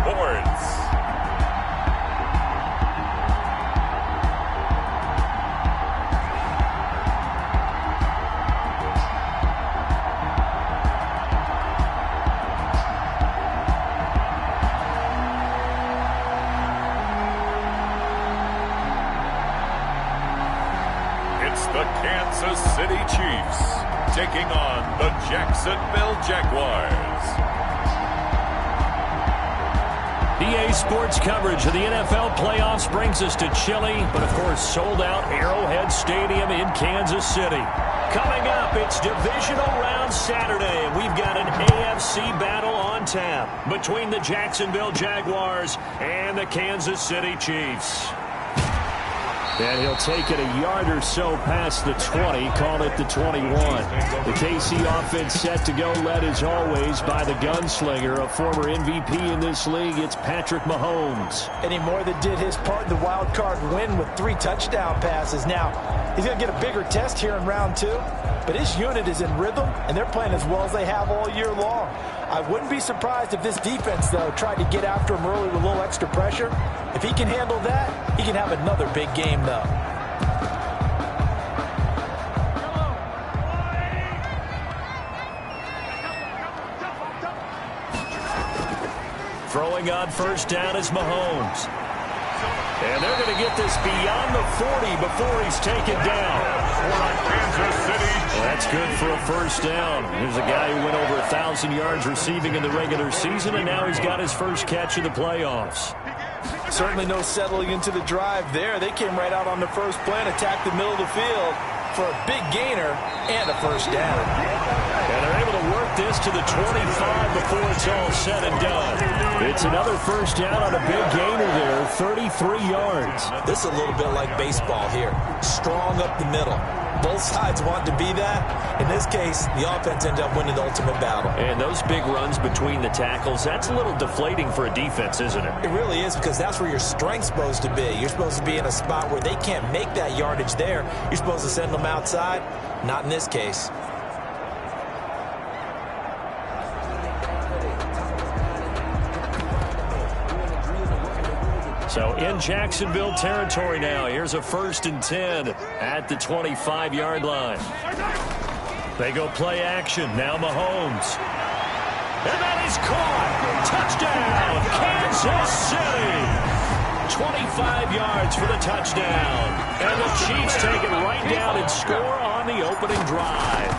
Sports. It's the Kansas City Chiefs taking on the Jacksonville Jaguars. EA Sports coverage of the NFL playoffs brings us to chilly, but of course sold out Arrowhead Stadium in Kansas City. Coming up, it's divisional round Saturday, and we've got an AFC battle on tap between the Jacksonville Jaguars and the Kansas City Chiefs. And he'll take it a yard or so past the 20, call it the 21. The KC offense set to go, led as always by the gunslinger, a former MVP in this league. It's Patrick Mahomes. And he more than did his part in the wild card win with 3 touchdown passes. Now, he's going to get a bigger test here in round 2, but his unit is in rhythm, and they're playing as well as they have all year long. I wouldn't be surprised if this defense, though, tried to get after him early with a little extra pressure. If he can handle that, he can have another big game, though. Throwing on first down is Mahomes. And they're going to get this beyond the 40 before he's taken down. Kansas City. Well, that's good for a first down. Here's a guy who went over 1,000 yards receiving in the regular season, and now he's got his first catch of the playoffs. Certainly no settling into the drive there. They came right out on the first play and attacked the middle of the field for a big gainer and a first down. And they're able to work this to the 25 before it's all said and done. It's another first down on a big gainer there, 33 yards. This is a little bit like baseball here. Strong up the middle. Both sides want to be that. In this case, the offense ended up winning the ultimate battle. And those big runs between the tackles, that's a little deflating for a defense, isn't it? It really is, because that's where your strength's supposed to be. You're supposed to be in a spot where they can't make that yardage there. You're supposed to send them outside. Not in this case. So in Jacksonville territory now. Here's a 1st and 10 at the 25-yard line. They go play action. Now Mahomes. And that is caught. Touchdown, Kansas City. 25 yards for the touchdown. And the Chiefs take it right down and score on the opening drive.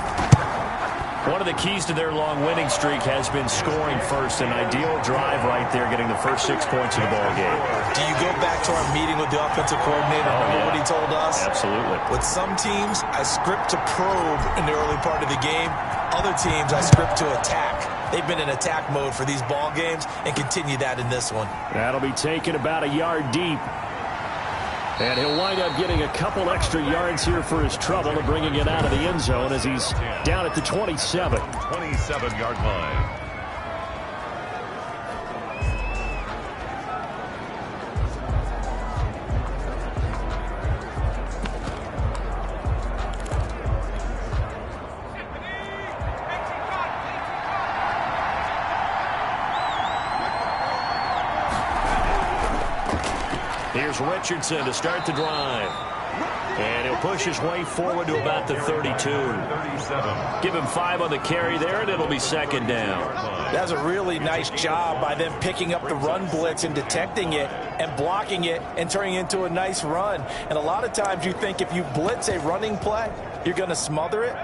One of the keys to their long winning streak has been scoring first. An ideal drive right there, getting the first 6 points of the ball game. Do you go back to our meeting with the offensive coordinator? Remember what he told us? Absolutely. With some teams, I script to probe in the early part of the game. Other teams, I script to attack. They've been in attack mode for these ball games and continue that in this one. That'll be taken about a yard deep. And he'll wind up getting a couple extra yards here for his trouble and bringing it out of the end zone as he's down at the 27. 27-yard line. Here's Richardson to start the drive. And he'll push his way forward to about the 32. Give him 5 on the carry there, and it'll be 2nd down. That's a really nice job by them picking up the run blitz and detecting it and blocking it and turning it into a nice run. And a lot of times you think if you blitz a running play, you're going to smother it.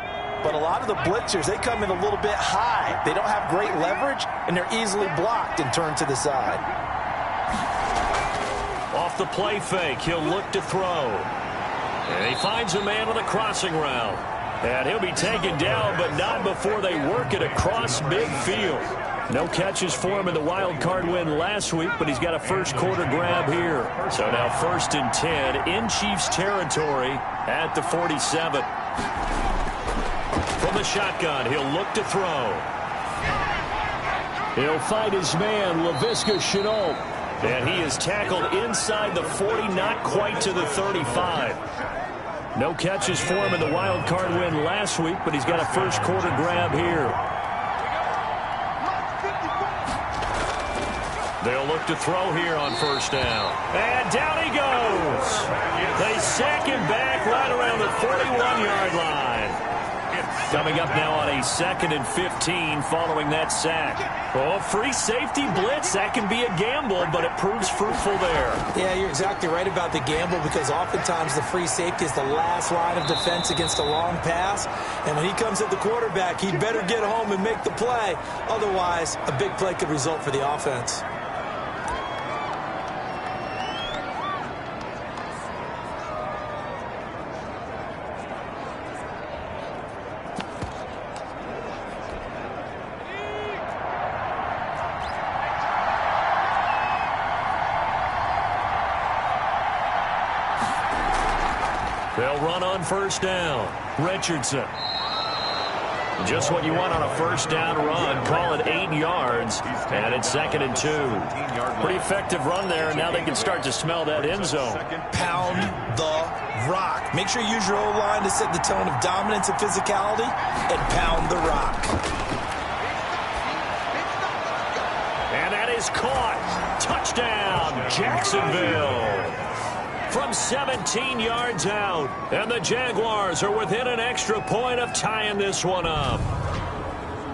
But a lot of the blitzers, they come in a little bit high. They don't have great leverage, and they're easily blocked and turned to the side. Off the play fake, he'll look to throw. And he finds a man on the crossing route. And he'll be taken down, but not before they work it across midfield. No catches for him in the wild card win last week, but he's got a first quarter grab here. So now 1st and 10 in Chiefs territory at the 47. From the shotgun, he'll look to throw. He'll find his man, Laviska Shenault. And he is tackled inside the 40, not quite to the 35. No catches for him in the wild card win last week, but he's got a first quarter grab here. They'll look to throw here on first down. And down he goes. They sack him back right around the 41-yard line. Coming up now on a 2nd and 15 following that sack. Oh, free safety blitz. That can be a gamble, but it proves fruitful there. Yeah, you're exactly right about the gamble because oftentimes the free safety is the last line of defense against a long pass. And when he comes at the quarterback, he'd better get home and make the play. Otherwise, a big play could result for the offense. They'll run on first down. Richardson. Just what you want on a first down run. Call it 8 yards. And it's 2nd and 2. Pretty effective run there, and now they can start to smell that end zone. Pound the rock. Make sure you use your O-line to set the tone of dominance and physicality, and pound the rock. And that is caught. Touchdown, Jacksonville. From 17 yards out. And the Jaguars are within an extra point of tying this one up.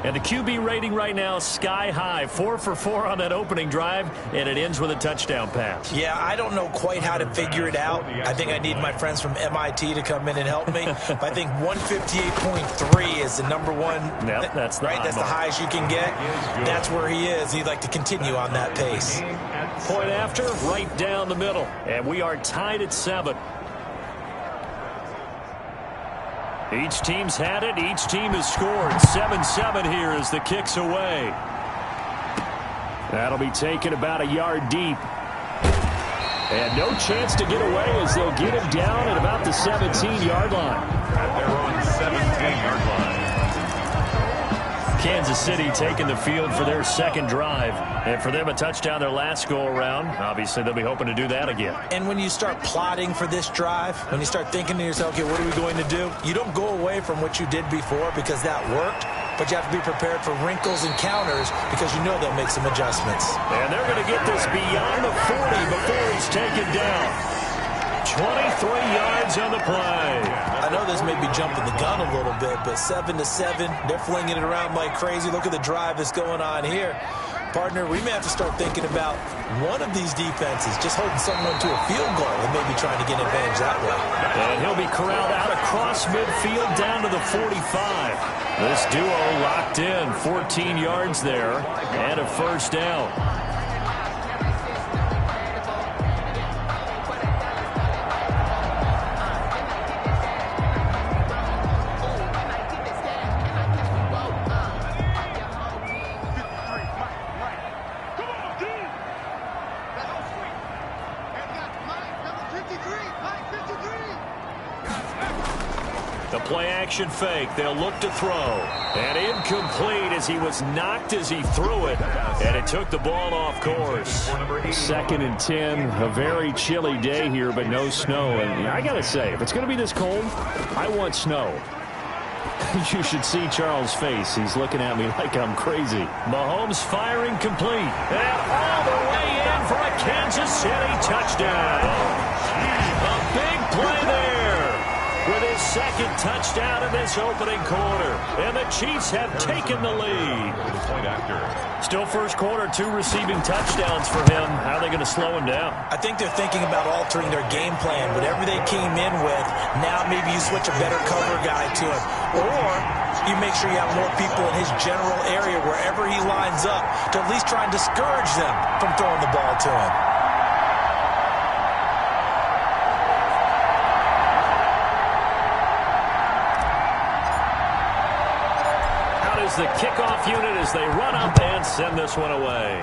And the QB rating right now, sky high. 4 for 4 on that opening drive, and it ends with a touchdown pass. Yeah, I don't know quite how to figure it out. I think I need my friends from MIT to come in and help me. But I think 158.3 is the number one. Yep, that's the right. That's the highest you can get. That's where he is. He'd like to continue on that pace. Point after, right down the middle. And we are tied at 7. Each team's had it. Each team has scored. 7-7 here as the kick's away. That'll be taken about a yard deep. And no chance to get away as they'll get him down at about the 17-yard line. At their own 17-yard line. Kansas City taking the field for their second drive. And for them, a touchdown their last go-around. Obviously, they'll be hoping to do that again. And when you start plotting for this drive, when you start thinking to yourself, okay, what are we going to do? You don't go away from what you did before because that worked. But you have to be prepared for wrinkles and counters because you know they'll make some adjustments. And they're going to get this beyond the 40 before he's taken down. 23 yards on the play. I know this may be jumping the gun a little bit, but 7-7, they're flinging it around like crazy. Look at the drive that's going on here. Partner, we may have to start thinking about one of these defenses just holding someone to a field goal and maybe trying to get an advantage that way. And he'll be corralled out across midfield down to the 45. This duo locked in, 14 yards there, and a first down. Play-action fake. They'll look to throw. And incomplete as he was knocked as he threw it. And it took the ball off course. 2nd and 10. A very chilly day here, but no snow. And I got to say, if it's going to be this cold, I want snow. You should see Charles' face. He's looking at me like I'm crazy. Mahomes firing complete. And all the way in for a Kansas City touchdown. A big play there. With his second touchdown in this opening quarter. And the Chiefs have taken the lead. Still first quarter, 2 receiving touchdowns for him. How are they going to slow him down? I think they're thinking about altering their game plan. Whatever they came in with, now maybe you switch a better cover guy to him. Or you make sure you have more people in his general area wherever he lines up to at least try and discourage them from throwing the ball to him. The kickoff unit as they run up and send this one away.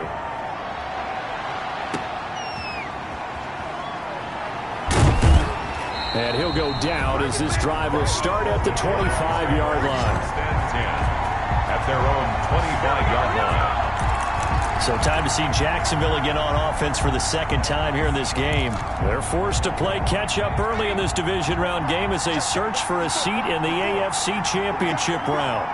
And he'll go down as this drive will start at the 25-yard line. At their own 25-yard line. So time to see Jacksonville again on offense for the second time here in this game. They're forced to play catch-up early in this division round game as they search for a seat in the AFC Championship round.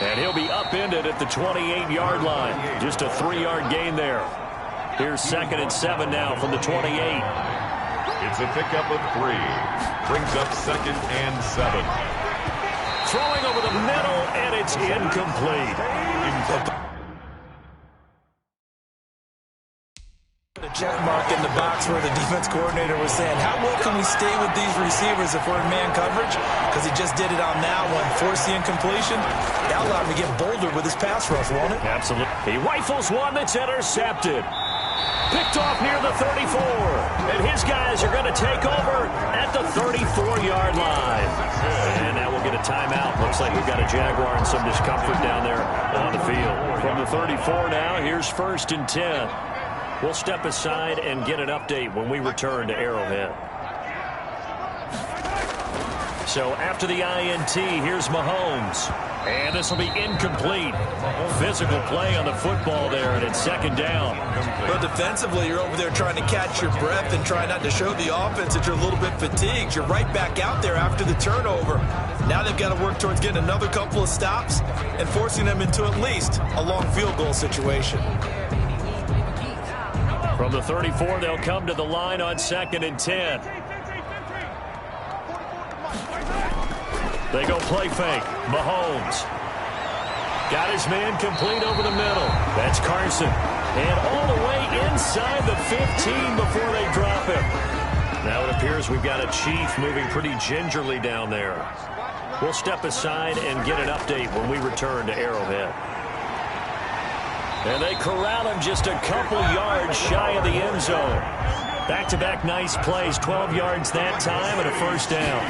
And he'll be upended at the 28-yard line. Just a 3-yard gain there. Here's 2nd and 7 now from the 28. It's a pickup of 3. Brings up 2nd and 7. Throwing over the middle, and it's incomplete. A check mark in the box where the defense coordinator was saying, how well can we stay with these receivers if we're in man coverage? Because he just did it on that one, forced the incompletion. That allowed him to get bolder with his pass rush, won't it? Absolutely. He rifles one that's intercepted. Picked off near the 34. And his guys are going to take over at the 34-yard line. And now we'll get a timeout. Looks like we've got a Jaguar and some discomfort down there on the field. From the 34 now, here's 1st and 10. We'll step aside and get an update when we return to Arrowhead. So after the INT, here's Mahomes. And this will be incomplete. Physical play on the football there, and it's 2nd down. But defensively, you're over there trying to catch your breath and try not to show the offense that you're a little bit fatigued. You're right back out there after the turnover. Now they've got to work towards getting another couple of stops and forcing them into at least a long field goal situation. From the 34, they'll come to the line on 2nd and 10. They go play fake. Mahomes. Got his man complete over the middle. That's Carson. And all the way inside the 15 before they drop him. Now it appears we've got a Chief moving pretty gingerly down there. We'll step aside and get an update when we return to Arrowhead. And they corral him just a couple yards shy of the end zone. Back-to-back nice plays, 12 yards that time and a 1st down.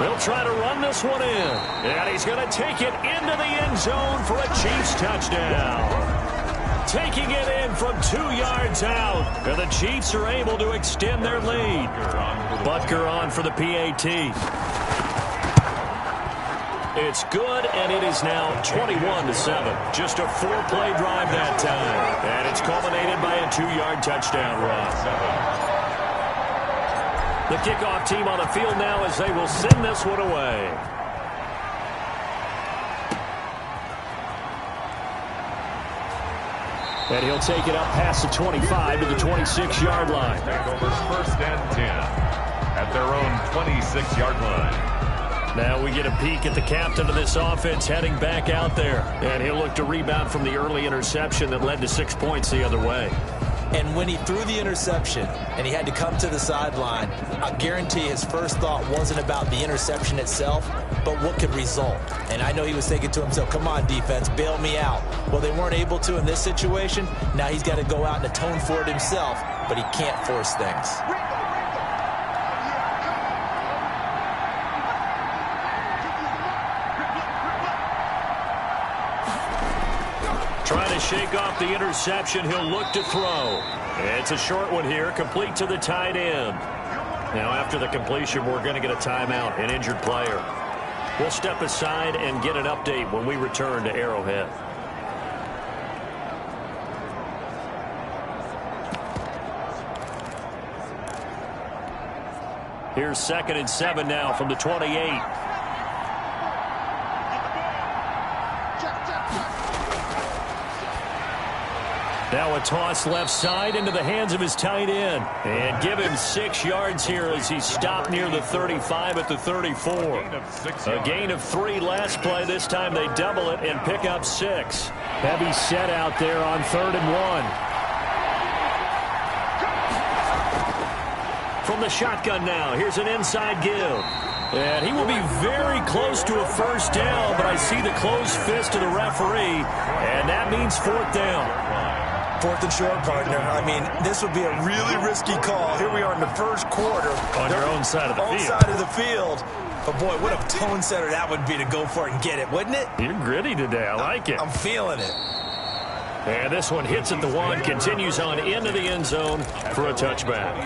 They'll try to run this one in. And he's going to take it into the end zone for a Chiefs touchdown. Taking it in from 2 yards out. And the Chiefs are able to extend their lead. Butker on for the PAT. It's good, and it is now 21-7. Just a 4-play drive that time. And it's culminated by a 2-yard touchdown run. The kickoff team on the field now as they will send this one away. And he'll take it up past the 25 to the 26-yard line. Takeover's 1st and 10 at their own 26-yard line. Now we get a peek at the captain of this offense heading back out there. And he'll look to rebound from the early interception that led to 6 points the other way. And when he threw the interception and he had to come to the sideline, I guarantee his first thought wasn't about the interception itself, but what could result. And I know he was thinking to himself, come on, defense, bail me out. Well, they weren't able to in this situation. Now he's got to go out and atone for it himself, but he can't force things. Trying to shake off the interception, he'll look to throw. It's a short one here, complete to the tight end. Now after the completion, we're going to get a timeout, an injured player. We'll step aside and get an update when we return to Arrowhead. Here's 2nd and 7 now from the 28. Now a toss left side into the hands of his tight end. And give him 6 yards here as he's stopped near the 35 at the 34. A gain of 3 last play. This time they double it and pick up 6. Heavy set out there on 3rd and 1. From the shotgun now, here's an inside give. And he will be very close to a 1st down, but I see the closed fist of the referee, and that means 4th down. 4th and short, partner. I mean, this would be a really risky call. Here we are in the 1st quarter. On your own side of the field. Side of the field. But, boy, what a tone setter that would be to go for it and get it, wouldn't it? You're gritty today. I like it. I'm feeling it. And this one hits at the 1, continues on into the end zone for a touchback.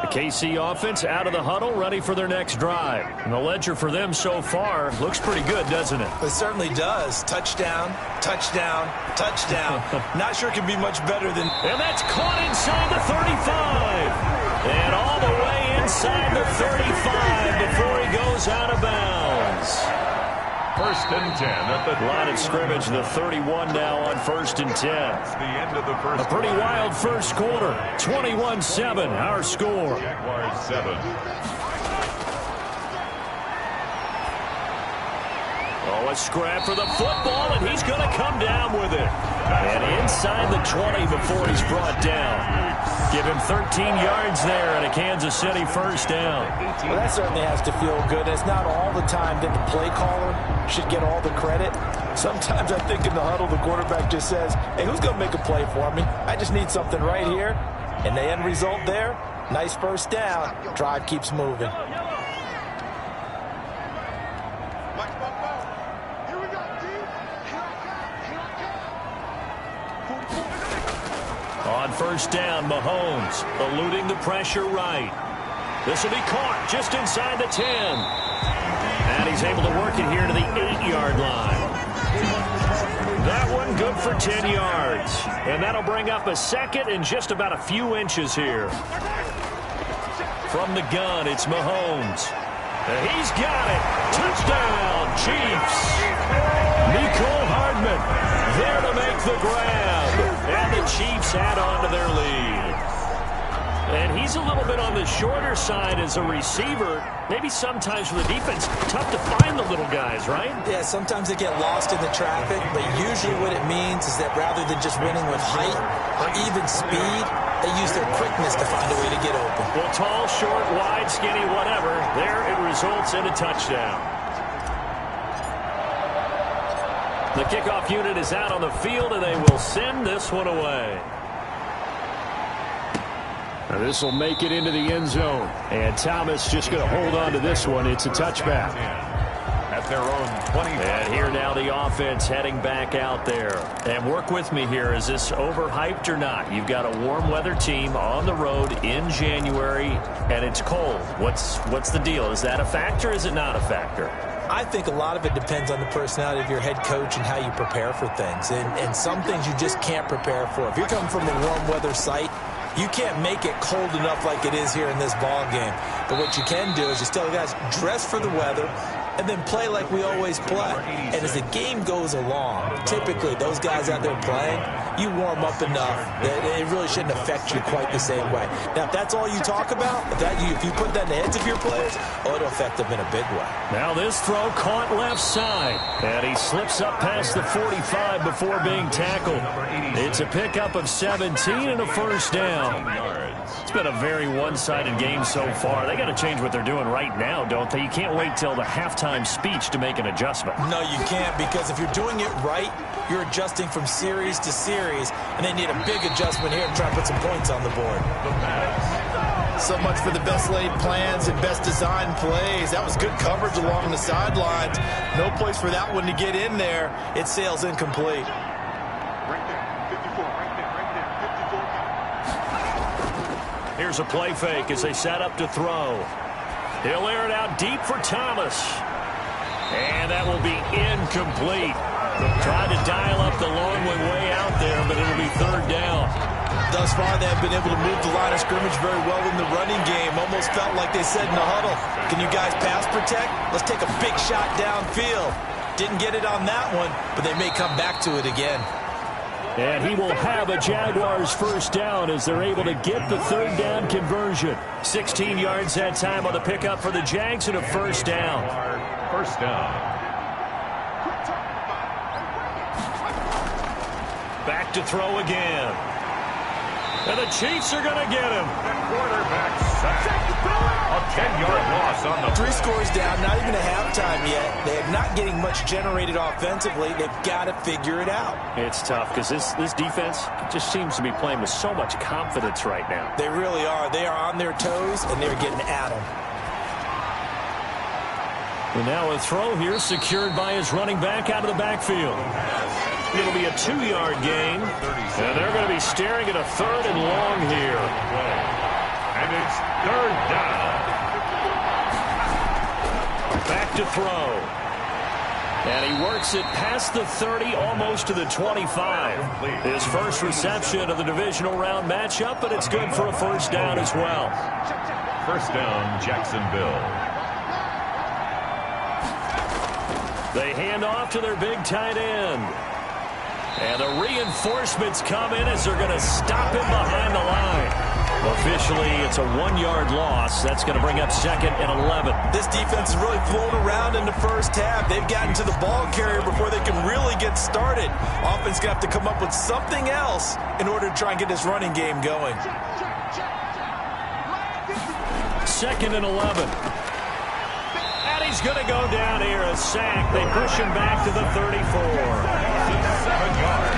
The KC offense out of the huddle, ready for their next drive. And the ledger for them so far looks pretty good, doesn't it? It certainly does. Touchdown, touchdown, touchdown. Not sure it can be much better than... And that's caught inside the 35. And all First and 10 at the line of scrimmage. The 31 now on 1st and 10. That's the end of the first. A pretty wild first quarter. 21-7, our score. Jaguars 7. Oh, a scrap for the football, and he's going to come down with it. And inside the 20 before he's brought down. Give him 13 yards there and a Kansas City first down. Well, that certainly has to feel good. It's not all the time that the play caller should get all the credit. Sometimes I think in the huddle, the quarterback just says, hey, who's going to make a play for me? I just need something right here. And the end result there, nice first down. Drive keeps moving. On first down, Mahomes eluding the pressure right. This will be caught just inside the 10. And he's able to work it here to the 8-yard line. That one good for 10 yards. And that'll bring up a second and just about a few inches here. From the gun, it's Mahomes. And he's got it. Touchdown, Chiefs. Nicole Hardman there to make the grab. And the Chiefs add on to their lead. And he's a little bit on the shorter side as a receiver. Maybe sometimes for the defense, tough to find the little guys, right? Yeah, sometimes they get lost in the traffic, but usually what it means is that rather than just winning with height or even speed, they use their quickness to find a way to get open. Well, tall, short, wide, skinny, whatever, there it results in a touchdown. The kickoff unit is out on the field, and they will send this one away. Now this will make it into the end zone. And Thomas just going to hold on to this one. It's a touchback. At their own 20. And here now the offense heading back out there. And work with me here. Is this overhyped or not? You've got a warm weather team on the road in January, and it's cold. What's the deal? Is that a factor or is it not a factor? I think a lot of it depends on the personality of your head coach and how you prepare for things. And some things you just can't prepare for. If you're coming from a warm weather site, you can't make it cold enough like it is here in this ball game. But what you can do is just tell the guys, dress for the weather, and then play like we always play. And as the game goes along, typically those guys out there playing, you warm up enough that it really shouldn't affect you quite the same way. Now, if that's all you talk about, if you put that in the heads of your players, it'll affect them in a big way. Now this throw caught left side, and he slips up past the 45 before being tackled. It's a pickup of 17 and a first down. It's been a very one-sided game so far. They got to change what they're doing right now, don't they? You can't wait till the halftime speech to make an adjustment. No, you can't, because if you're doing it right, you're adjusting from series to series, and they need a big adjustment here to try to put some points on the board. So much for the best laid plans and best designed plays. That was good coverage along the sidelines. No place for that one to get in there. It sails incomplete. Here's a play fake as they set up to throw. He'll air it out deep for Thomas. And that will be incomplete. Tried to dial up the long way out there, but it'll be third down. Thus far, they have been able to move the line of scrimmage very well in the running game. Almost felt like they said in the huddle, can you guys pass protect? Let's take a big shot downfield. Didn't get it on that one, but they may come back to it again. And he will have a Jaguars first down as they're able to get the third down conversion. 16 yards that time on the pickup for the Jags and a first down. First down. Back to throw again. And the Chiefs are going to get him. Quarterback sack. A 10-yard loss on the 3 scores down, not even a halftime yet. They are not getting much generated offensively. They've got to figure it out. It's tough because this defense just seems to be playing with so much confidence right now. They really are. They are on their toes, and they're getting at them. And now a throw here secured by his running back out of the backfield. It'll be a 2-yard gain. And they're going to be staring at a third and long here. And it's third down. Back to throw. And he works it past the 30, almost to the 25. His first reception of the divisional round matchup, but it's good for a first down as well. First down, Jacksonville. They hand off to their big tight end. And the reinforcements come in as they're going to stop him behind the line. Officially, it's a 1-yard loss. That's going to bring up 2nd and 11. This defense is really flown around in the first half. They've gotten to the ball carrier before they can really get started. Offense going to have to come up with something else in order to try and get this running game going. 2nd and 11. And he's going to go down here, a sack. They push him back to the 34.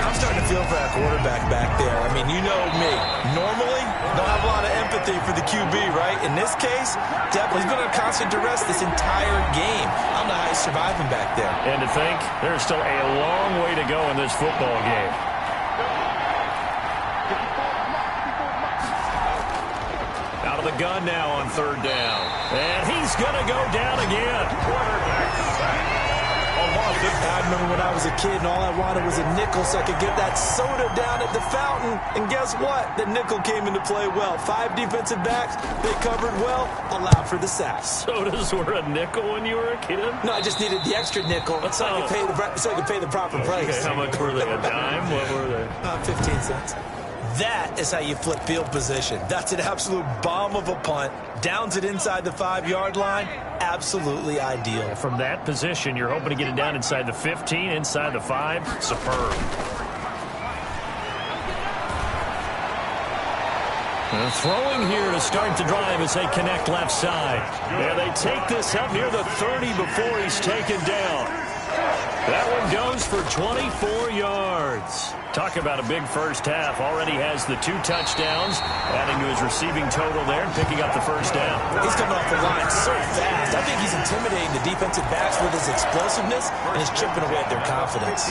I'm starting to feel for that quarterback back there. I mean, you know me. Normally, don't have a lot of empathy for the QB, right? In this case, definitely he's been under constant duress this entire game. I don't know how he's surviving back there. And to think, there's still a long way to go in this football game. Out of the gun now on 3rd down. And he's going to go down again. Quarterback sack. I remember when I was a kid and all I wanted was a nickel so I could get that soda down at the fountain. And guess what? The nickel came into play well. 5 defensive backs, they covered well, allowed for the sacks. Sodas were a nickel when you were a kid? No, I just needed the extra nickel so I could pay the proper price. Okay, how much were they? A dime? What were they? 15 cents. That is how you flip field position. That's an absolute bomb of a punt. Downs it inside the 5-yard line. Absolutely ideal. From that position, you're hoping to get it down inside the 15, inside the 5. Superb. And throwing here to start the drive as they connect left side. Yeah, they take this up near the 30 before he's taken down. That one goes for 24 yards. Talk about a big first half. Already has the 2 touchdowns, adding to his receiving total there and picking up the first down. He's coming off the line so fast. I think he's intimidating the defensive backs with his explosiveness, and he's chipping away at their confidence.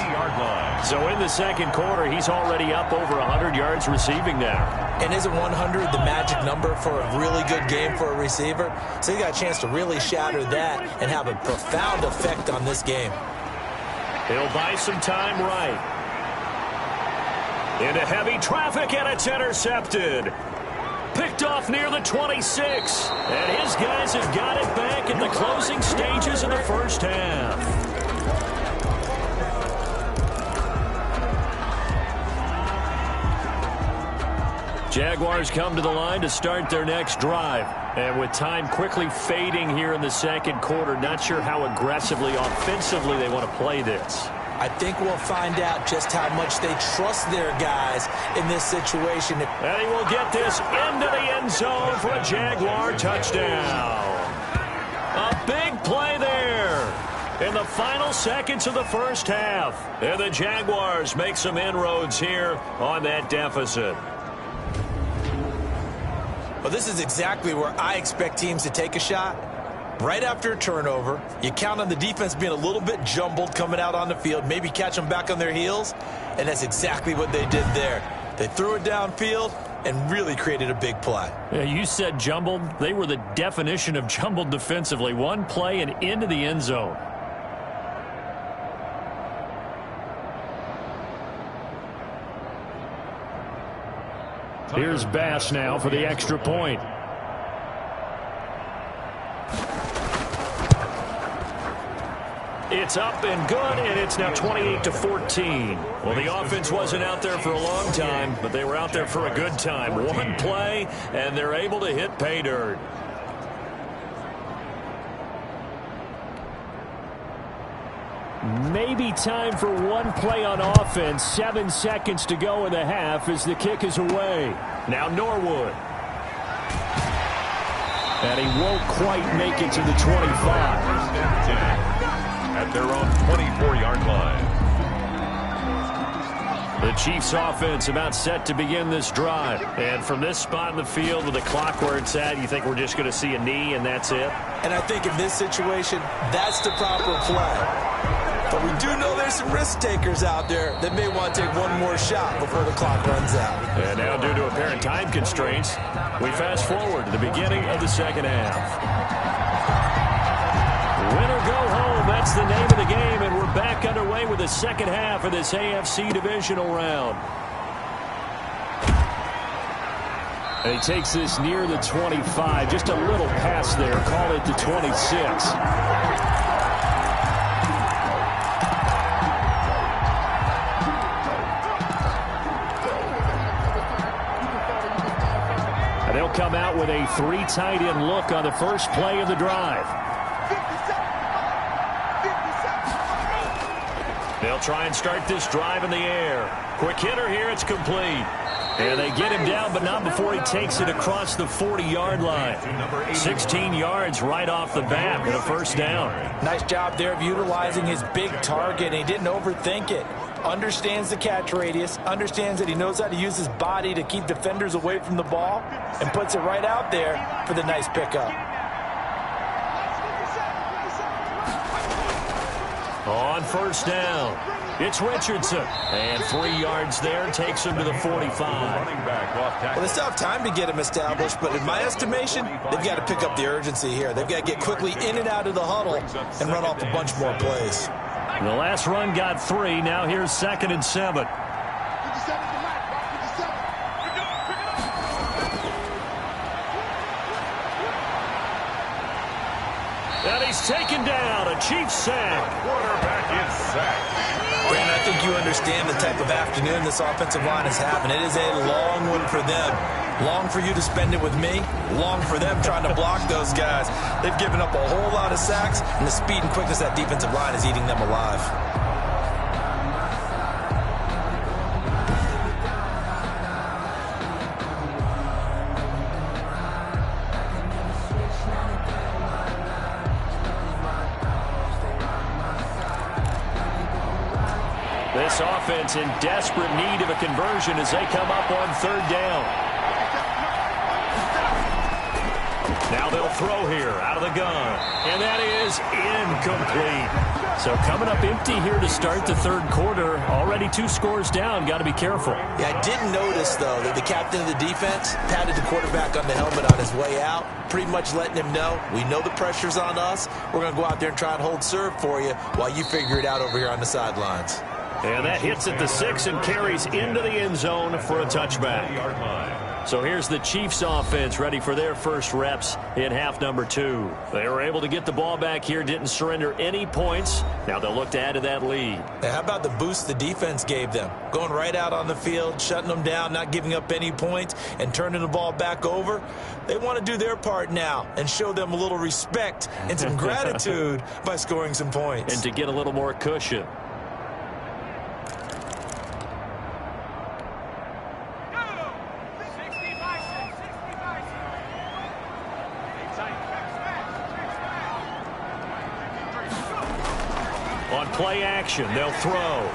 So in the second quarter, he's already up over 100 yards receiving there. And isn't 100 the magic number for a really good game for a receiver? So he got a chance to really shatter that and have a profound effect on this game. He'll buy some time right. Into heavy traffic, and it's intercepted. Picked off near the 26. And his guys have got it back in the closing stages of the first half. Jaguars come to the line to start their next drive. And with time quickly fading here in the second quarter, not sure how aggressively, offensively they want to play this. I think we'll find out just how much they trust their guys in this situation. And he will get this into the end zone for a Jaguar touchdown. A big play there in the final seconds of the first half. And the Jaguars make some inroads here on that deficit. Well, this is exactly where I expect teams to take a shot. Right after a turnover, you count on the defense being a little bit jumbled coming out on the field, maybe catch them back on their heels, and that's exactly what they did there. They threw it downfield and really created a big play. Yeah, you said jumbled. They were the definition of jumbled defensively. One play and into the end zone. Here's Bass now for the extra point. It's up and good, and it's now 28-14. Well, the offense wasn't out there for a long time, but they were out there for a good time. One play, and they're able to hit pay dirt. Maybe time for one play on offense. 7 seconds to go in the half as the kick is away. Now Norwood. And he won't quite make it to the 25. At their own 24-yard line. The Chiefs offense about set to begin this drive. And from this spot in the field with the clock where it's at, you think we're just going to see a knee and that's it? And I think in this situation, that's the proper play. But we do know there's some risk takers out there that may want to take one more shot before the clock runs out. And now due to apparent time constraints, we fast forward to the beginning of the second half. Win or go home, that's the name of the game, and we're back underway with the second half of this AFC divisional round. And he takes this near the 25, just a little pass there, call it the 26. And they'll come out with a 3 tight end look on the first play of the drive. They'll try and start this drive in the air. Quick hitter here, it's complete. And they get him down, but not before he takes it across the 40-yard line. 16 yards right off the bat and a first down. Nice job there of utilizing his big target, and he didn't overthink it. Understands the catch radius, understands that he knows how to use his body to keep defenders away from the ball, and puts it right out there for the nice pickup. On first down, it's Richardson. And 3 yards there, takes him to the 45. Well, they still have time to get him established, but in my estimation, they've got to pick up the urgency here. They've got to get quickly in and out of the huddle and run off a bunch more plays. The last run got 3. Now here's 2nd and 7. And he's taken down. A Chiefs sack. Quarterback is sacked. And I think you understand the type of afternoon this offensive line is having. It is a long one for them. Long for you to spend it with me. Long for them trying to block those guys. They've given up a whole lot of sacks, and the speed and quickness of that defensive line is eating them alive. This offense in desperate need of a conversion as they come up on 3rd down. Now they'll throw here out of the gun. And that is incomplete. So coming up empty here to start the 3rd quarter. Already 2 scores down. Got to be careful. Yeah, I did notice, though, that the captain of the defense patted the quarterback on the helmet on his way out, pretty much letting him know, we know the pressure's on us. We're going to go out there and try and hold serve for you while you figure it out over here on the sidelines. And that hits at the 6 and carries into the end zone for a touchback. So here's the Chiefs offense ready for their first reps in half number 2. They were able to get the ball back here, didn't surrender any points. Now they'll look to add to that lead. Now, how about the boost the defense gave them? Going right out on the field, shutting them down, not giving up any points, and turning the ball back over. They want to do their part now and show them a little respect and some gratitude by scoring some points. And to get a little more cushion. On play action, they'll throw.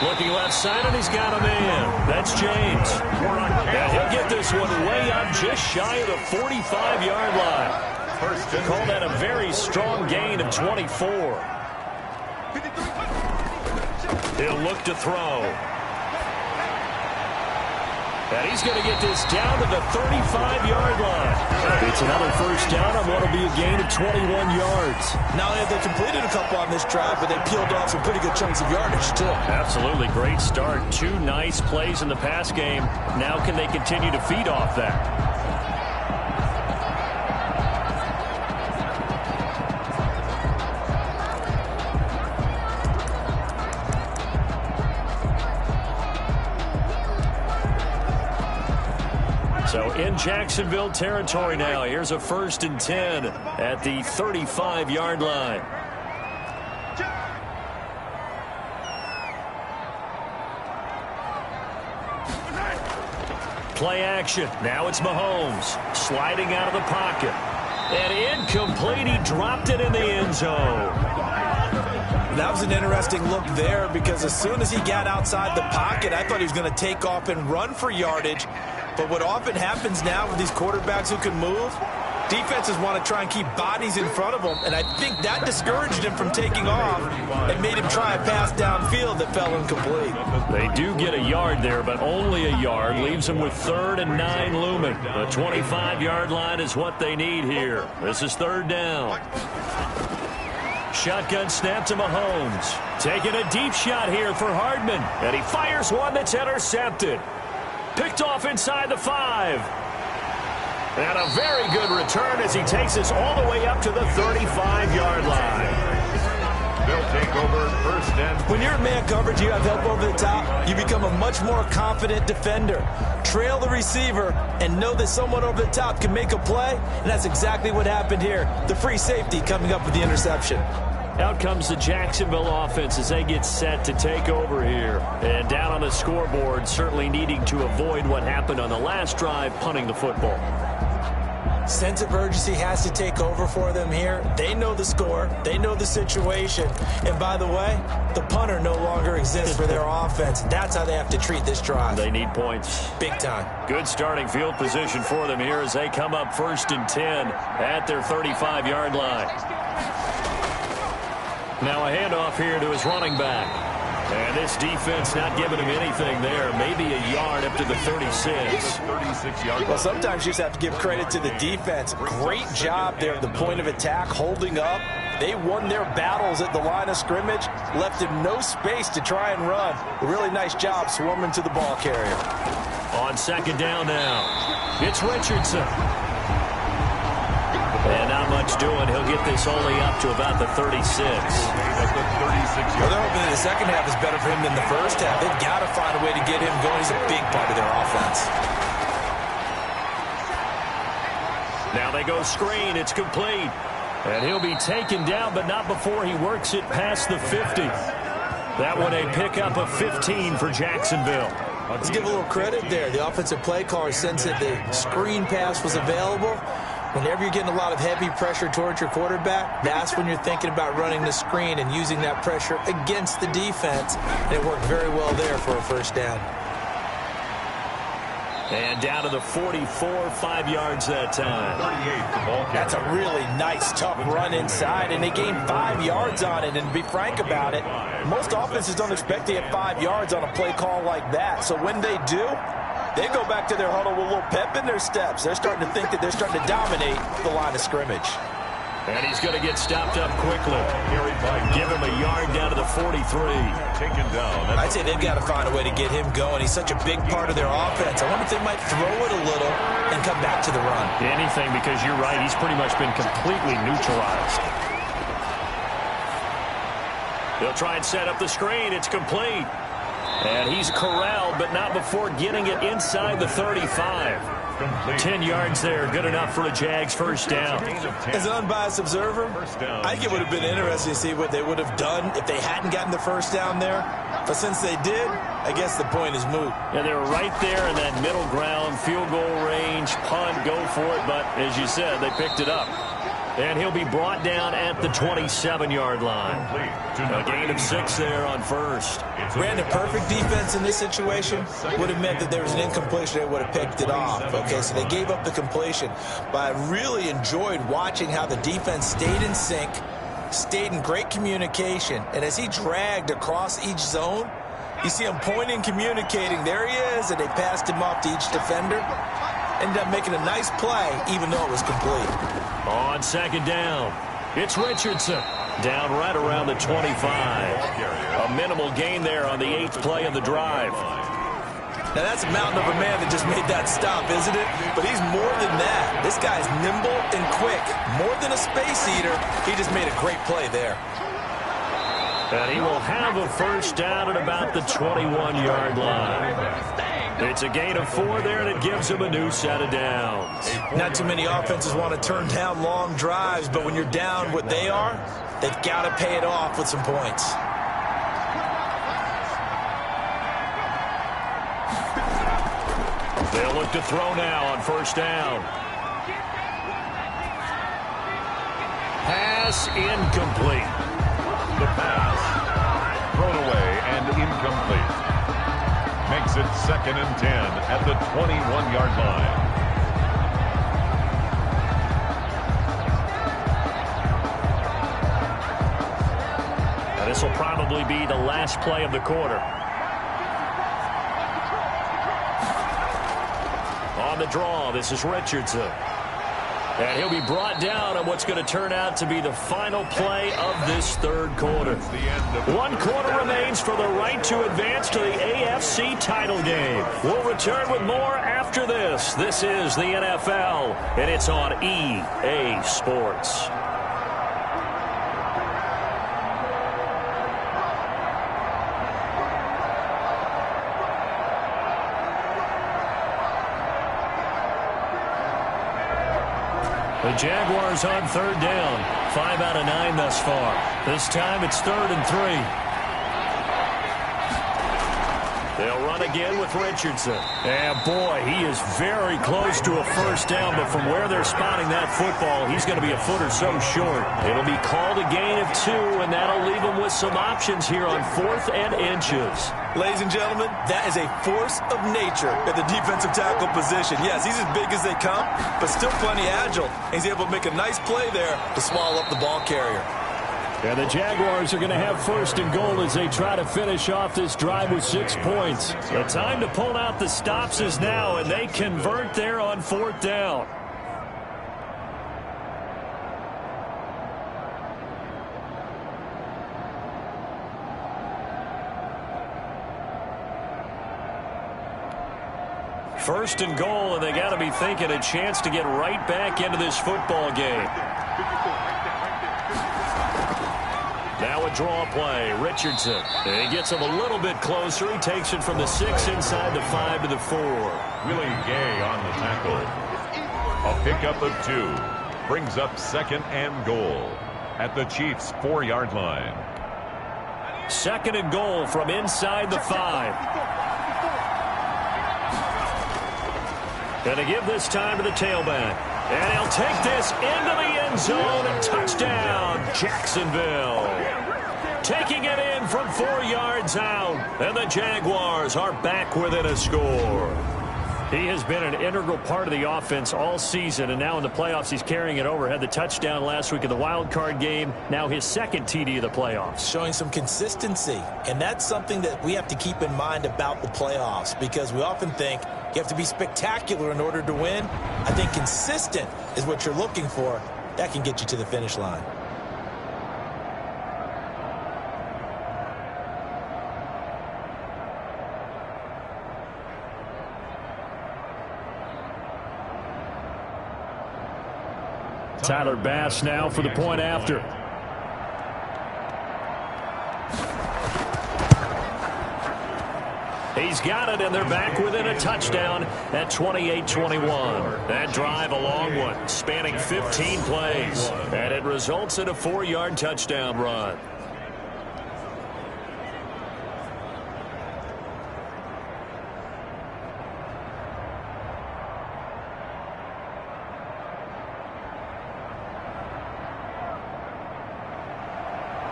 Looking left side, and he's got a man. That's James. And he'll get this one way up just shy of the 45-yard line. Call that a very strong gain of 24. He'll look to throw. And he's going to get this down to the 35-yard line. It's another first down on what will be a gain of 21 yards. Not only have they completed a couple on this drive, but they peeled off some pretty good chunks of yardage, too. Absolutely. Great start. 2 nice plays in the pass game. Now can they continue to feed off that? So in Jacksonville territory now. Here's a 1st and 10 at the 35-yard line. Play action. Now it's Mahomes sliding out of the pocket. And incomplete. He dropped it in the end zone. That was an interesting look there because as soon as he got outside the pocket, I thought he was going to take off and run for yardage. But what often happens now with these quarterbacks who can move, defenses want to try and keep bodies in front of them, and I think that discouraged him from taking off and made him try a pass downfield that fell incomplete. They do get a yard there, but only a yard. Leaves them with 3rd and 9 looming. The 25-yard line is what they need here. This is 3rd down. Shotgun snap to Mahomes. Taking a deep shot here for Hardman. And he fires one that's intercepted. Picked off inside the 5. And a very good return as he takes us all the way up to the 35-yard line. They'll take over first and 10. When you're in man coverage, you have help over the top, you become a much more confident defender. Trail the receiver and know that someone over the top can make a play, and that's exactly what happened here. The free safety coming up with the interception. Out comes the Jacksonville offense as they get set to take over here. And down on the scoreboard, certainly needing to avoid what happened on the last drive, punting the football. Sense of urgency has to take over for them here. They know the score. They know the situation. And by the way, the punter no longer exists for their offense. That's how they have to treat this drive. They need points. Big time. Good starting field position for them here as they come up first and 10 at their 35-yard line. Now a handoff here to his running back. And this defense not giving him anything there. Maybe a yard up to the 36. Well, sometimes you just have to give credit to the defense. Great job there at the point of attack, holding up. They won their battles at the line of scrimmage, left him no space to try and run. A really nice job swarming to the ball carrier. On second down now, it's Richardson. And not much doing. He'll get this only up to about the 36. Well, they're hoping that the second half is better for him than the first half. They've got to find a way to get him going. He's a big part of their offense. Now they go screen. It's complete. And he'll be taken down, but not before he works it past the 50. That one a pickup of 15 for Jacksonville. Let's give a little credit there. The offensive play caller, since the screen pass was available, whenever you're getting a lot of heavy pressure towards your quarterback, that's when you're thinking about running the screen and using that pressure against the defense. And it worked very well there for a first down. And down to the 44, 5 yards that time. That's a really nice, tough run inside, and they gained 5 yards on it. And to be frank about it, most offenses don't expect to get 5 yards on a play call like that. So when they do, they go back to their huddle with a little pep in their steps. They're starting to think that they're starting to dominate the line of scrimmage. And he's going to get stopped up quickly. Give him a yard down to the 43. Taken down. I'd say they've got to find a way to get him going. He's such a big part of their offense. I wonder if they might throw it a little and come back to the run. Anything, because you're right. He's pretty much been completely neutralized. They'll try and set up the screen. It's complete. And he's corralled, but not before getting it inside the 35. 10 yards there, good enough for a Jags first down. As an unbiased observer, I think it would have been interesting to see what they would have done if they hadn't gotten the first down there. But since they did, I guess the point is moot. Yeah, they were right there in that middle ground, field goal range, punt, go for it. But as you said, they picked it up. And he'll be brought down at the 27-yard line. A gain of 6 there on first. Brandon, perfect defense in this situation would have meant that there was an incompletion. They would have picked it off. Okay, so they gave up the completion. But I really enjoyed watching how the defense stayed in sync, stayed in great communication. And as he dragged across each zone, you see him pointing, communicating. There he is, and they passed him off to each defender. Ended up making a nice play, even though it was complete. On second down, it's Richardson. Down right around the 25. A minimal gain there on the 8th play of the drive. Now that's a mountain of a man that just made that stop, isn't it? But he's more than that. This guy's nimble and quick. More than a space eater, he just made a great play there. And he will have a first down at about the 21-yard line. It's a gain of 4 there, and it gives him a new set of downs. Not too many offenses want to turn down long drives, but when you're down what they are, they've got to pay it off with some points. They'll look to throw now on first down. Pass incomplete. The pass thrown away and incomplete. Makes it 2nd and 10 at the 21-yard line. Now this will probably be the last play of the quarter. On the draw, this is Richardson. And he'll be brought down on what's going to turn out to be the final play of this third quarter. 1 quarter remains for the right to advance to the AFC title game. We'll return with more after this. This is the NFL, and it's on EA Sports. The Jaguars on third down. 5 out of 9 thus far. This time it's 3rd and 3. They'll run again with Richardson. And boy, he is very close to a first down, but from where they're spotting that football, he's going to be a foot or so short. It'll be called a gain of 2, and that'll leave him with some options here on 4th and inches. Ladies and gentlemen, that is a force of nature at the defensive tackle position. Yes, he's as big as they come, but still plenty agile. He's able to make a nice play there to swallow up the ball carrier. And the Jaguars are going to have 1st and goal as they try to finish off this drive with 6 points. The time to pull out the stops is now, and they convert there on 4th down. First and goal, and they got to be thinking a chance to get right back into this football game. Now a draw play. Richardson. And he gets him a little bit closer. He takes it from the 6 inside the 5 to the 4. Willie Gay on the tackle. A pickup of 2. Brings up 2nd and goal at the Chiefs' 4-yard line. 2nd and goal from inside the 5. Gonna give this time to the tailback. And he'll take this into the end zone. And touchdown, Jacksonville. Taking it in from 4 yards out. And the Jaguars are back within a score. He has been an integral part of the offense all season, and now in the playoffs he's carrying it over. Had the touchdown last week in the wild card game. Now his 2nd TD of the playoffs. Showing some consistency, and that's something that we have to keep in mind about the playoffs, because we often think you have to be spectacular in order to win. I think consistent is what you're looking for. That can get you to the finish line. Tyler Bass now for the point after. He's got it, and they're back within a touchdown at 28-21. That drive, a long one, spanning 15 plays. And it results in a 4-yard touchdown run.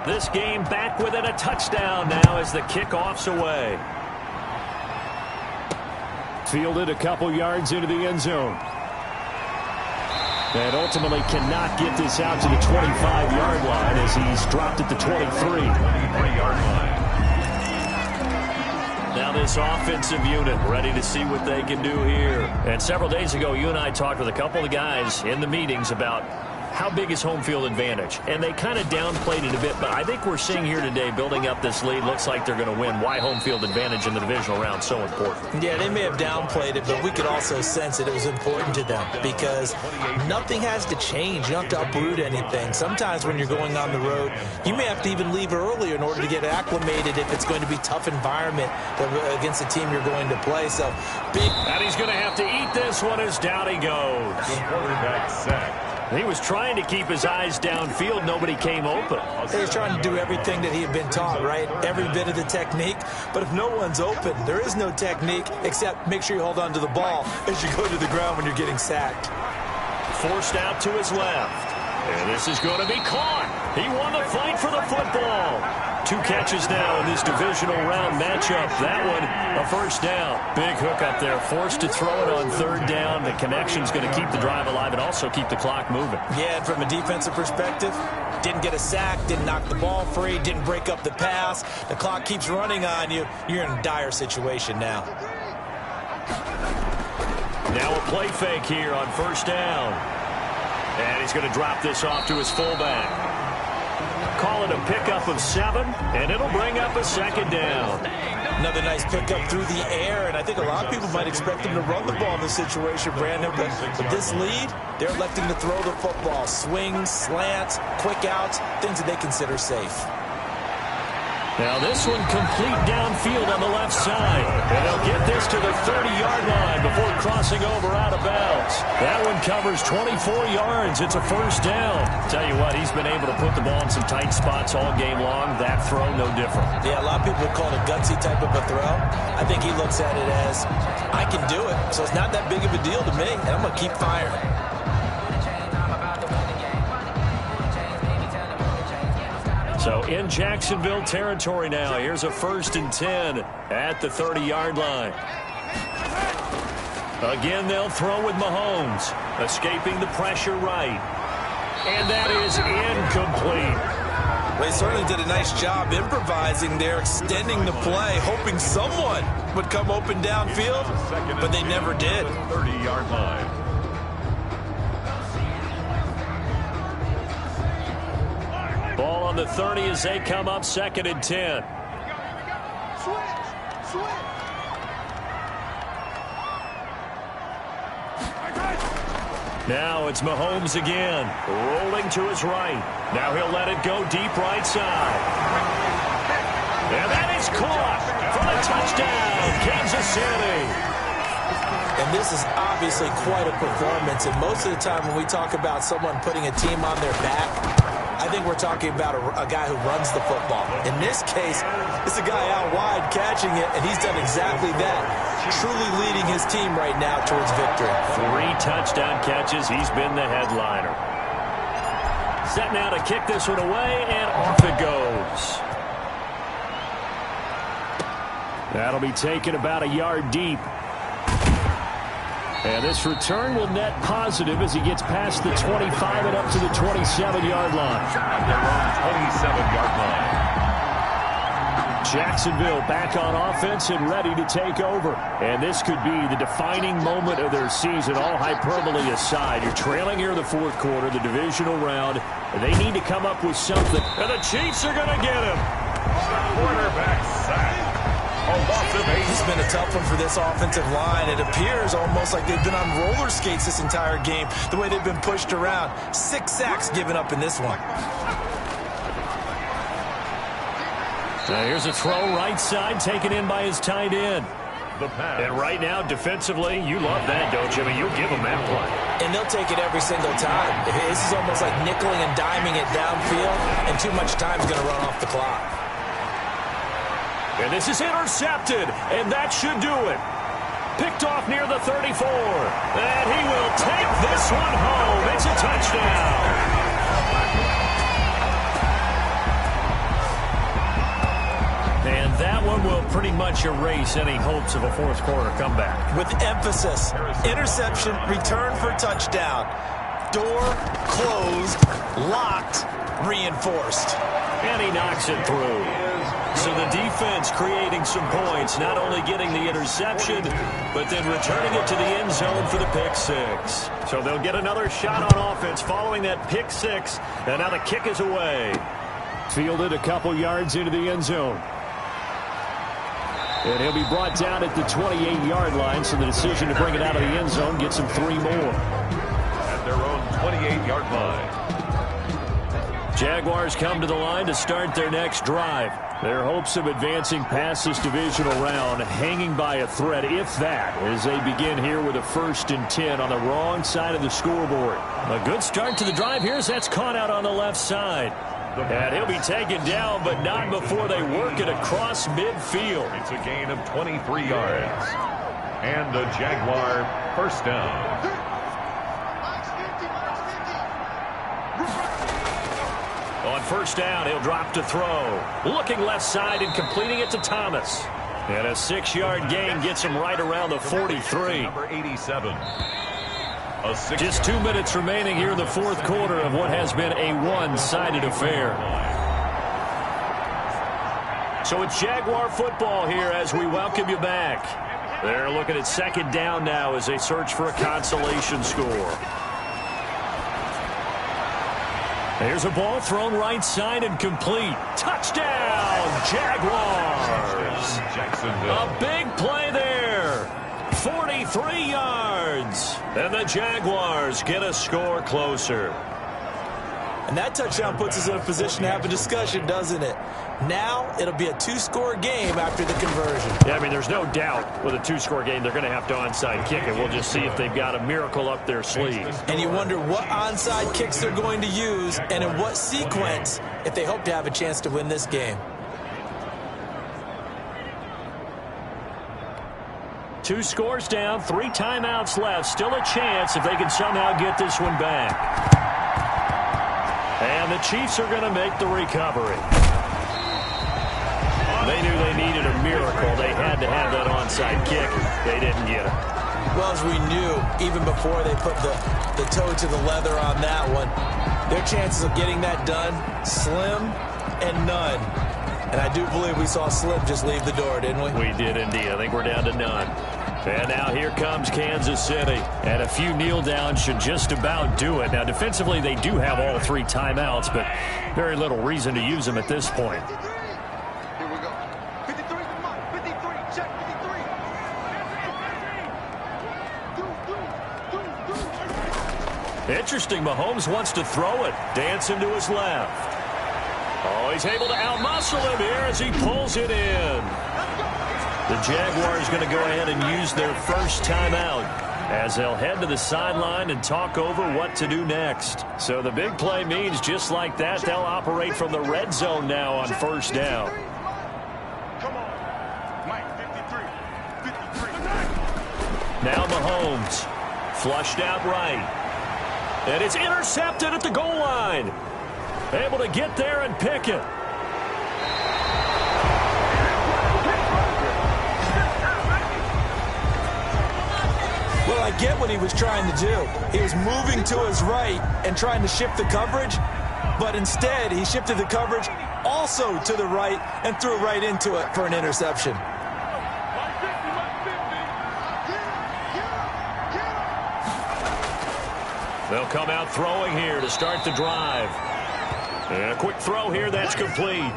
This game back within a touchdown now as the kickoff's away. Fielded a couple yards into the end zone. And ultimately cannot get this out to the 25-yard line as he's dropped at the 23-yard line. Now this offensive unit ready to see what they can do here. And several days ago, you and I talked with a couple of guys in the meetings about how big is home field advantage? And they kind of downplayed it a bit, but I think we're seeing here today, building up this lead, looks like they're going to win. Why home field advantage in the divisional round so important? Yeah, they may have downplayed it, but we could also sense that it was important to them because nothing has to change. You don't have to uproot anything. Sometimes when you're going on the road, you may have to even leave earlier in order to get acclimated if it's going to be a tough environment against the team you're going to play. So big. And he's going to have to eat this one as down he goes. The quarterback sack. He was trying to keep his eyes downfield. Nobody came open. He was trying to do everything that he had been taught, right? Every bit of the technique. But if no one's open, there is no technique except make sure you hold on to the ball as you go to the ground when you're getting sacked. Forced out to his left. And this is going to be caught. He won the fight for the football. 2 catches now in this divisional round matchup. That one, a first down. Big hook up there. Forced to throw it on 3rd down. The connection's going to keep the drive alive and also keep the clock moving. Yeah, and from a defensive perspective, didn't get a sack, didn't knock the ball free, didn't break up the pass. The clock keeps running on you. You're in a dire situation now. Now a play fake here on 1st down. And he's going to drop this off to his fullback. Call it a pickup of 7, and it'll bring up a 2nd down. Another nice pickup through the air, and I think a lot of people might expect him to run the ball in this situation, Brandon, but with this lead, they're electing to throw the football. Swings, slants, quick outs, things that they consider safe. Now this one complete downfield on the left side. And they'll get this to the 30-yard line before crossing over out of bounds. That one covers 24 yards. It's a first down. Tell you what, he's been able to put the ball in some tight spots all game long. That throw, no different. Yeah, a lot of people would call it a gutsy type of a throw. I think he looks at it as, I can do it. So it's not that big of a deal to me, and I'm going to keep firing. So in Jacksonville territory now. Here's a 1st and 10 at the 30-yard line. Again, they'll throw with Mahomes. Escaping the pressure right. And that is incomplete. Well, he certainly did a nice job improvising there, extending the play, hoping someone would come open downfield, but they never did. 30-yard line. Ball on the 30 as they come up 2nd and 10. Now it's Mahomes again, rolling to his right. Now he'll let it go deep right side. And that is caught for the touchdown, Kansas City. And this is obviously quite a performance. And most of the time when we talk about someone putting a team on their back, I think we're talking about a guy who runs the football. In this case, it's a guy out wide catching it, and he's done exactly that, truly leading his team right now towards victory. 3 touchdown catches. He's been the headliner. Set now to kick this one away, and off it goes. That'll be taken about a yard deep. And this return will net positive as he gets past the 25 and up to the 27-yard line. At their own 27-yard line. Jacksonville back on offense and ready to take over. And this could be the defining moment of their season, all hyperbole aside. You're trailing here in the 4th quarter, the divisional round, and they need to come up with something. And the Chiefs are going to get him. Quarterback sack. It's been a tough one for this offensive line. It appears almost like they've been on roller skates this entire game, the way they've been pushed around. 6 sacks given up in this one. Now here's a throw right side taken in by his tight end. And right now, defensively, you love that, don't you? I mean, you'll give them that play. And they'll take it every single time. This is almost like nickeling and diming it downfield, and too much time is going to run off the clock. And this is intercepted, and that should do it. Picked off near the 34. And he will take this one home. It's a touchdown. And that one will pretty much erase any hopes of a 4th quarter comeback. With emphasis, interception, return for touchdown. Door closed, locked, reinforced. And he knocks it through. So the defense creating some points, not only getting the interception, but then returning it to the end zone for the pick 6. So they'll get another shot on offense following that pick 6, and now the kick is away. Fielded a couple yards into the end zone. And he'll be brought down at the 28-yard line, so the decision to bring it out of the end zone gets him 3 more. At their own 28-yard line. Jaguars come to the line to start their next drive. Their hopes of advancing past this divisional round hanging by a thread, if that, as they begin here with a 1st and 10 on the wrong side of the scoreboard. A good start to the drive here as that's caught out on the left side. And he'll be taken down, but not before they work it across midfield. It's a gain of 23 yards. And the Jaguar first down. On first down, he'll drop to throw. Looking left side and completing it to Thomas. And a 6-yard gain gets him right around the 43. Number 87. Just 2 minutes remaining here in the 4th quarter of what has been a one-sided affair. So it's Jaguar football here as we welcome you back. They're looking at 2nd down now as they search for a consolation score. There's a ball thrown right side and complete. Touchdown, Jaguars. Jacksonville. A big play there. 43 yards. And the Jaguars get a score closer. And that touchdown puts us in a position to have a discussion, doesn't it? Now it'll be a 2-score game after the conversion. Yeah, I mean, there's no doubt with a 2-score game they're going to have to onside kick it. We'll just see if they've got a miracle up their sleeve. And you wonder what onside kicks they're going to use and in what sequence if they hope to have a chance to win this game. 2 scores down, 3 timeouts left. Still a chance if they can somehow get this one back. And the Chiefs are going to make the recovery. They knew they needed a miracle. They had to have that onside kick. They didn't get it. Well, as we knew, even before they put the toe to the leather on that one, their chances of getting that done, slim and none. And I do believe we saw Slim just leave the door, didn't we? We did indeed. I think we're down to none. And now here comes Kansas City. And a few kneel downs should just about do it. Now, defensively, they do have all 3 timeouts, but very little reason to use them at this point. Here we go. 53, 53, check 53. Interesting. Mahomes wants to throw it. Dancing to his left. Oh, he's able to outmuscle him here as he pulls it in. The Jaguars going to go ahead and use their first timeout as they'll head to the sideline and talk over what to do next. So the big play means just like that, they'll operate from the red zone now on first down. Come on. Mike, 53. 53. Now Mahomes flushed out right. And it's intercepted at the goal line. Able to get there and pick it. Well, I get what he was trying to do. He was moving to his right and trying to shift the coverage, but instead he shifted the coverage also to the right and threw right into it for an interception. They'll come out throwing here to start the drive. And a quick throw here, that's complete.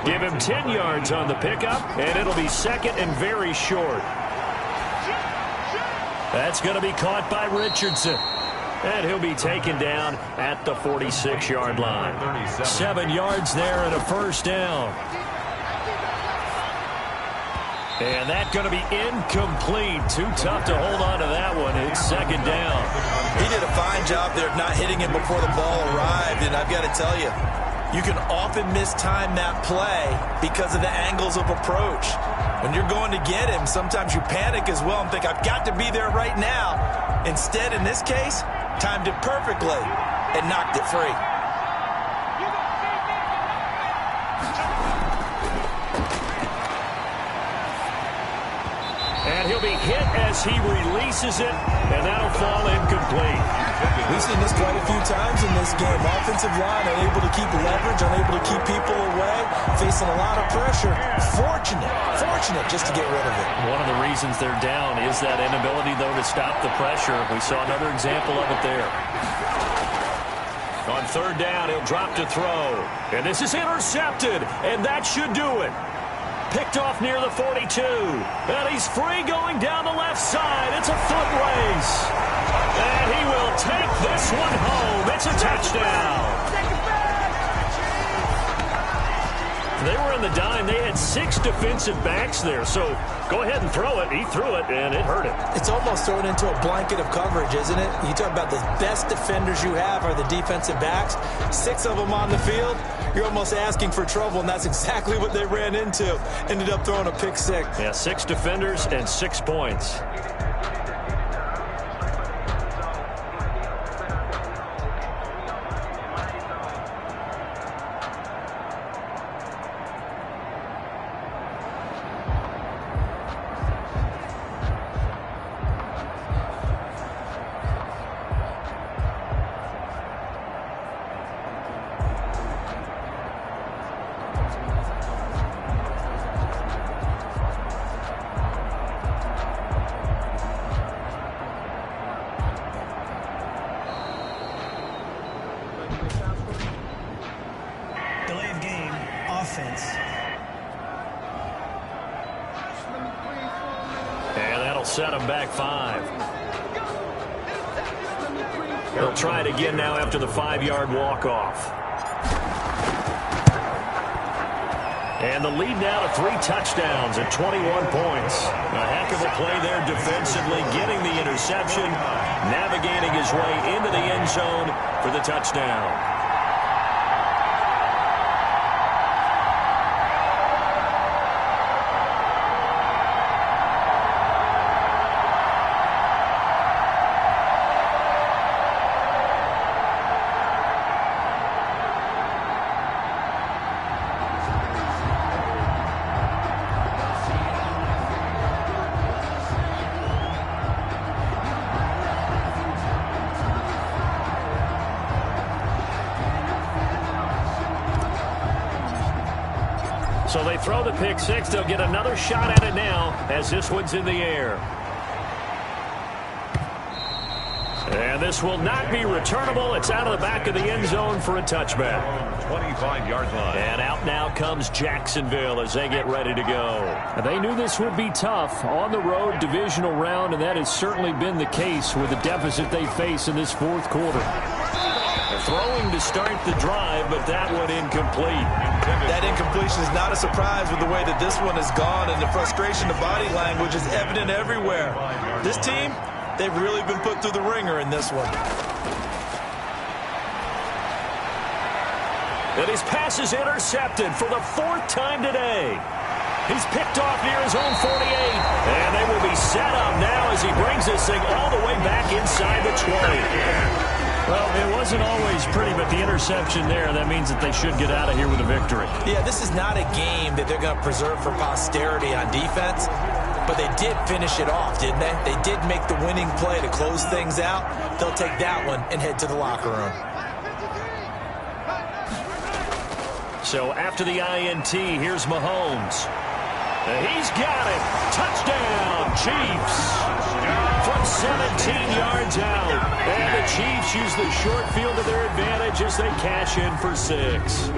Give him 10 yards on the pickup, and it'll be second and very short. That's going to be caught by Richardson. And he'll be taken down at the 46-yard line. 7 yards there and a first down. And that's going to be incomplete. Too tough to hold on to that one. It's second down. He did a fine job there of not hitting it before the ball arrived. And I've got to tell you, you can often mistime that play because of the angles of approach. When you're going to get him, sometimes you panic as well and think, I've got to be there right now. Instead, in this case, timed it perfectly and knocked it free. And he'll be hit as he releases it, and that'll fall incomplete. We've seen this quite a few times in this game. Offensive line unable to keep leverage, unable to keep people away, facing a lot of pressure. Fortunate just to get rid of it. One of the reasons they're down is that inability, though, to stop the pressure. We saw another example of it there. On third down, he'll drop to throw. And this is intercepted, and that should do it. Picked off near the 42. And he's free going down the left side. It's a foot race. And he will take this one home. It's a touchdown. They were in the dime. They had 6 defensive backs there. So go ahead and throw it. He threw it, and it hurt him. It's almost thrown into a blanket of coverage, isn't it? You talk about the best defenders you have are the defensive backs. 6 of them on the field. You're almost asking for trouble, and that's exactly what they ran into. Ended up throwing a pick six. Yeah, 6 defenders and 6 points. Delay of game, offense. And that'll set them back 5. They'll try it again now after the 5-yard walk-off. And the lead now to 3 touchdowns at 21 points. A heck of a play there defensively, getting the interception, navigating his way into the end zone for the touchdown. So they throw the pick six. They'll get another shot at it now as this one's in the air. And this will not be returnable. It's out of the back of the end zone for a touchback. 25-yard line. And out now comes Jacksonville as they get ready to go. They knew this would be tough on the road divisional round, and that has certainly been the case with the deficit they face in this fourth quarter. Throwing to start the drive, but that one incomplete. That incompletion is not a surprise with the way that this one has gone, and the frustration, the body language is evident everywhere. This team, they've really been put through the ringer in this one. And his pass is intercepted for the 4th time today. He's picked off near his own 48, and they will be set up now as he brings this thing all the way back inside the 20. Well, it wasn't always pretty, but the interception there, that means that they should get out of here with a victory. Yeah, this is not a game that they're going to preserve for posterity on defense, but they did finish it off, didn't they? They did make the winning play to close things out. They'll take that one and head to the locker room. So after the INT, here's Mahomes. He's got it. Touchdown, Chiefs. From 17 yards out. And the Chiefs use the short field to their advantage as they cash in for 6.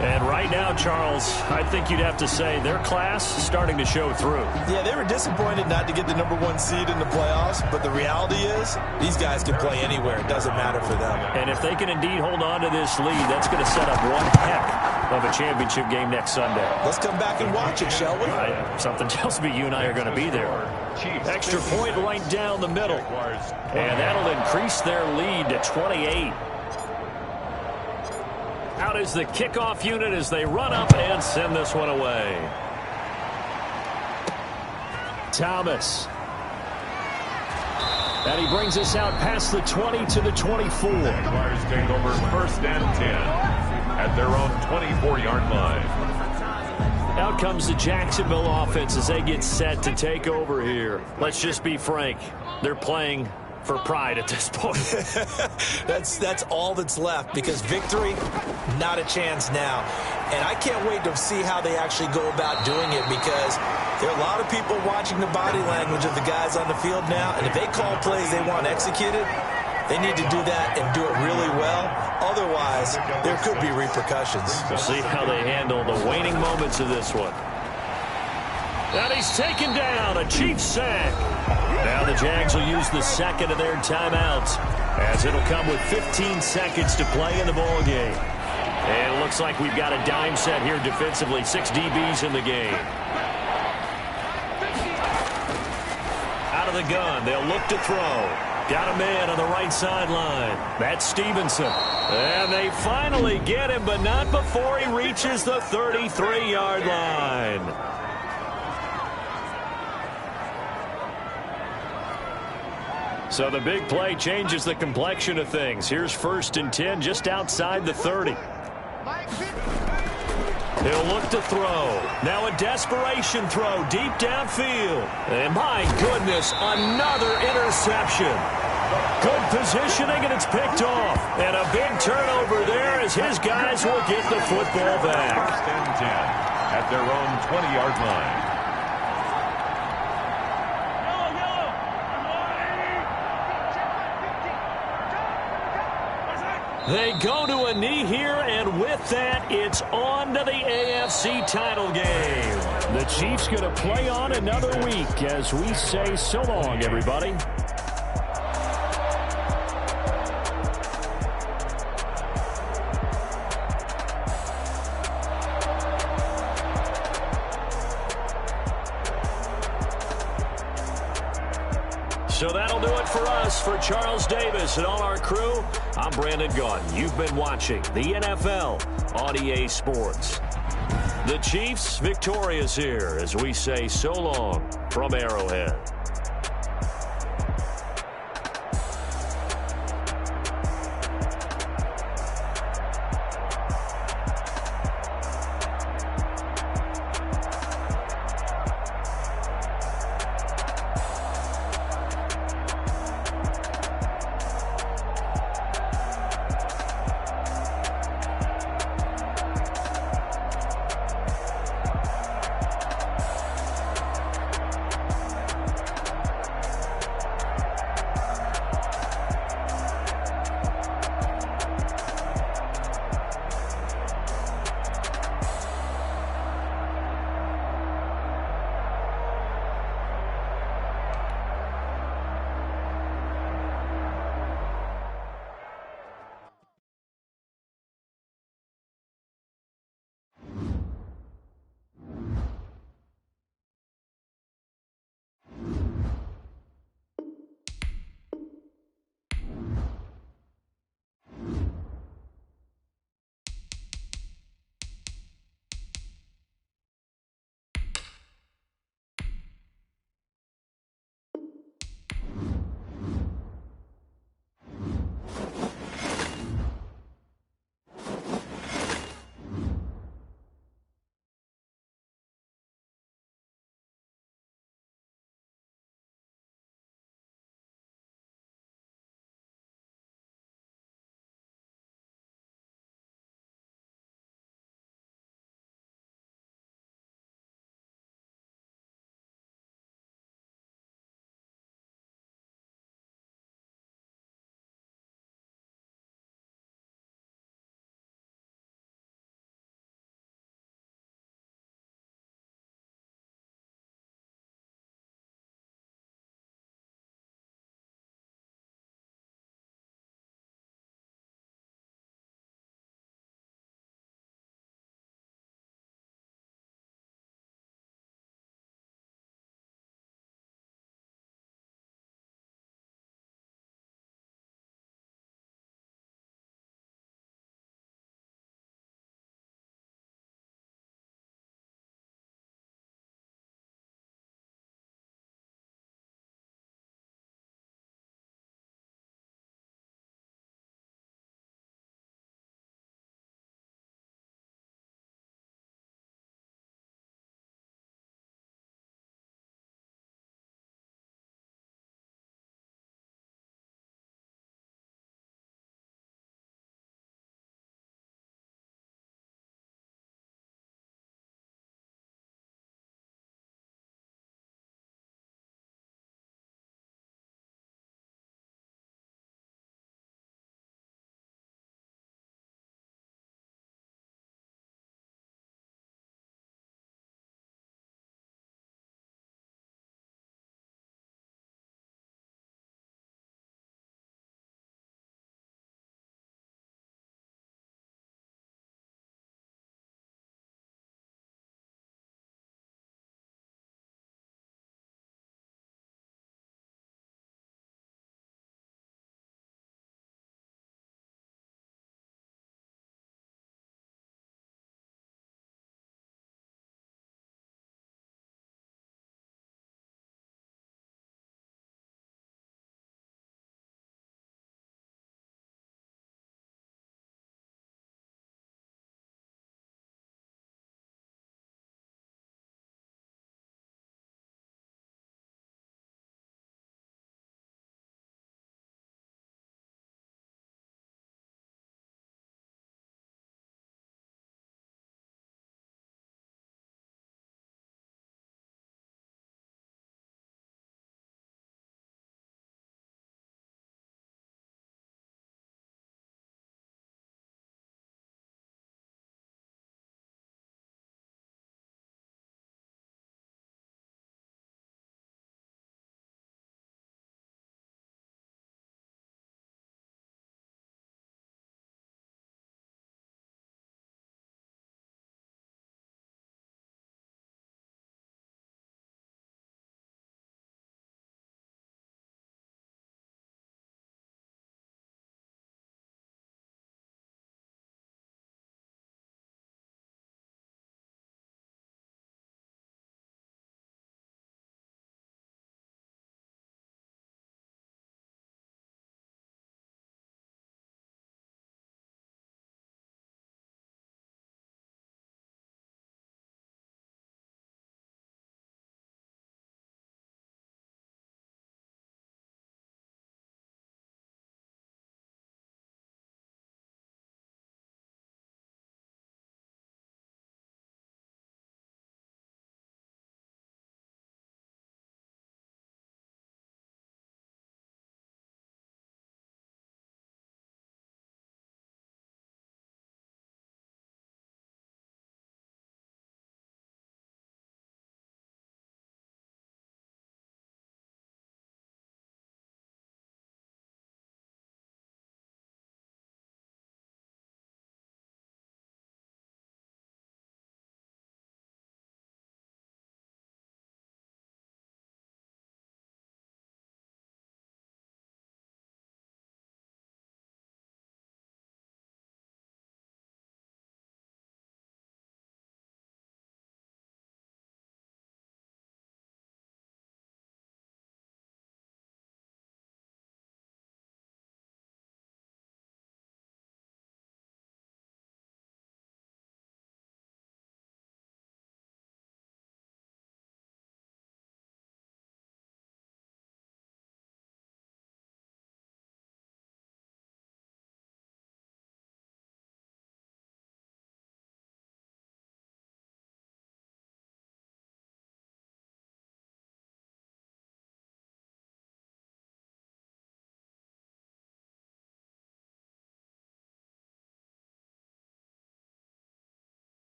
And right now, Charles, I think you'd have to say their class is starting to show through. Yeah, they were disappointed not to get the #1 seed in the playoffs, but the reality is these guys can play anywhere. It doesn't matter for them. And if they can indeed hold on to this lead, that's going to set up one heck of a championship game next Sunday. Let's come back and watch it, shall we? Something tells me you and I are going to be there. Extra point right down the middle. And that'll increase their lead to 28. Out is the kickoff unit as they run up and send this one away. Thomas. And he brings us out past the 20 to the 24. Jaguars take over 1st and 10 at their own 24-yard line. Out comes the Jacksonville offense as they get set to take over here. Let's just be frank. They're playing for pride at this point. That's all that's left, because victory, not a chance now. And I can't wait to see how they actually go about doing it, because there are a lot of people watching the body language of the guys on the field now, and if they call plays they want executed, they need to do that and do it really well. Otherwise, there could be repercussions. We'll see how they handle the waning moments of this one. And he's taken down, a Chiefs sack. Now the Jags will use the second of their timeouts, as it'll come with 15 seconds to play in the ball game. And it looks like we've got a dime set here defensively. 6 DBs in the game. Out of the gun, they'll look to throw. Got a man on the right sideline. That's Stevenson. And they finally get him, but not before he reaches the 33-yard line. So the big play changes the complexion of things. Here's 1st and 10 just outside the 30. He'll look to throw. Now a desperation throw deep downfield. And my goodness, another interception. Good positioning, and it's picked off. And a big turnover there as his guys will get the football back. 1st and 10 at their own 20-yard line. They go to a knee here, and with that, it's on to the AFC title game. The Chiefs going to play on another week as we say so long, everybody. So that'll do it for us. For Charles Davis and all our crew, I'm Brandon Gaudin. You've been watching the NFL on EA Sports. The Chiefs victorious here as we say so long from Arrowhead.